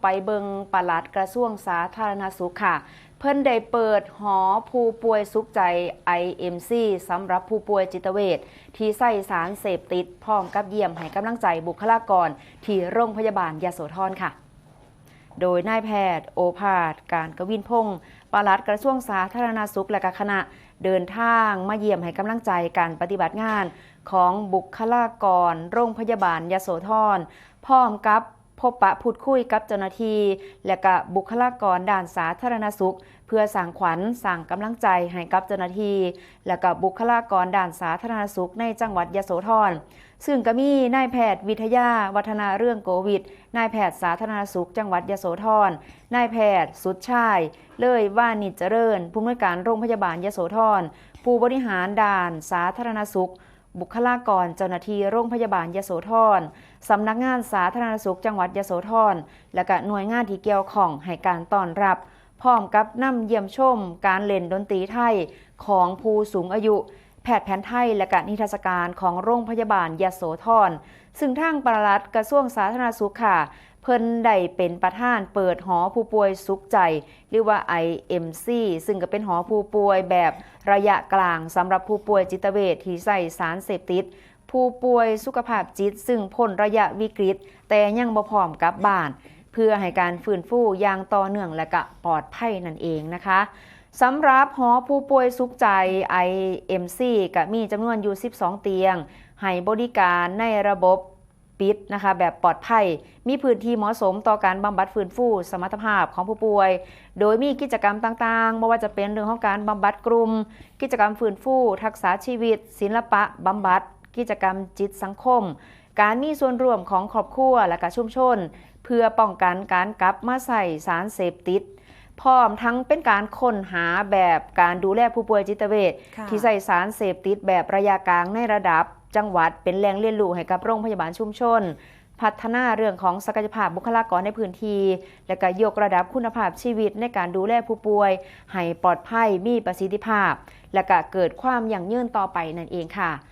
ไปเบิงปลัดกระทรวงสาธารณสุขค่ะเพิ่นได้เปิดหอผู้ป่วยสุขใจ IMC สำหรับผู้ป่วยจิตเวชที่ใส่สารเสพติดพร้อมกับเยี่ยมให้กำลังใจบุคลากรที่โรงพยาบาลยโสธรค่ะโดยนายแพทย์โอภาสการกวินพงศ์ปลัดกระทรวงสาธารณสุขและคณะเดินทางมาเยี่ยมให้กำลังใจการปฏิบัติงานของบุคลากรโรงพยาบาลยโสธรพร้อมกับพบปะพูดคุยกับเจ้าหน้าที่และก็บุคลากรด้านสาธารณสุขเพื่อสร้างขวัญสร้างกำลังใจให้กับเจ้าหน้าที่และก็บุคลากรด้านสาธารณสุขในจังหวัดยโสธรซึ่งก็มีนายแพทย์วิทยาวัฒนาเรื่องโควิดนายแพทย์สาธารณสุขจังหวัดยโสธรนายแพทย์สุดชายเลยว่านิจเจริญผู้อำนวยการโรงพยาบาลยโสธรผู้บริหารด้านสาธารณสุขบุคลากรเจ้าหน้าที่โรงพยาบาลยโสธรสำนักงานสาธารณสุขจังหวัดยโสธรและก็หน่วยงานที่เกี่ยวข้องให้การต้อนรับพร้อมกับนำเยี่ยมชมการเล่นดนตรีไทยของผู้สูงอายุแพทย์แผนไทยและก็นิทรรศการของโรงพยาบาลยโสธรซึ่งทางปลัดกระทรวงสาธารณสุขค่ะเพิ่นได้เป็นประธานเปิดหอผู้ป่วยสุขใจหรือว่า IMC ซึ่งก็เป็นหอผู้ป่วยแบบระยะกลางสำหรับผู้ป่วยจิตเวชที่ใส่สารเสพติดผู้ป่วยสุขภาพจิตซึ่งพ้นระยะวิกฤตแต่ยังบ่พร้อมกลับบ้านเพื่อให้การฟื้นฟูอย่างต่อเนื่องและก็ปลอดภัยนั่นเองนะคะสำหรับหอผู้ป่วยสุขใจ IMC ก็มีจำนวนอยู่12เตียงให้บริการในระบบปิดนะคะแบบปลอดภัยมีพื้นที่เหมาะสมต่อการบำบัดฟื้นฟูสมรรถภาพของผู้ป่วยโดยมีกิจกรรมต่างๆไม่ว่าจะเป็นเรื่องของการบำบัดกลุ่มกิจกรรมฟื้นฟูทักษะชีวิตศิลปะบำบัดกิจกรรมจิตสังคมการมีส่วนร่วมของครอบครัวและก็ชุมชนเพื่อป้องกันการกลับมาใส่สารเสพติดพร้อมทั้งเป็นการค้นหาแบบการดูแลผู้ป่วยจิตเวชที่ใส่สารเสพติดแบบระยะกลางในระดับจังหวัดเป็นแหล่งเรียนรู้ให้กับโรงพยาบาลชุมชนพัฒนาเรื่องของศักยภาพบุคลากรในพื้นที่และก็ยกระดับคุณภาพชีวิตในการดูแลผู้ป่วยให้ปลอดภัยมีประสิทธิภาพและก็เกิดความยั่งยืนต่อไปนั่นเองค่ะ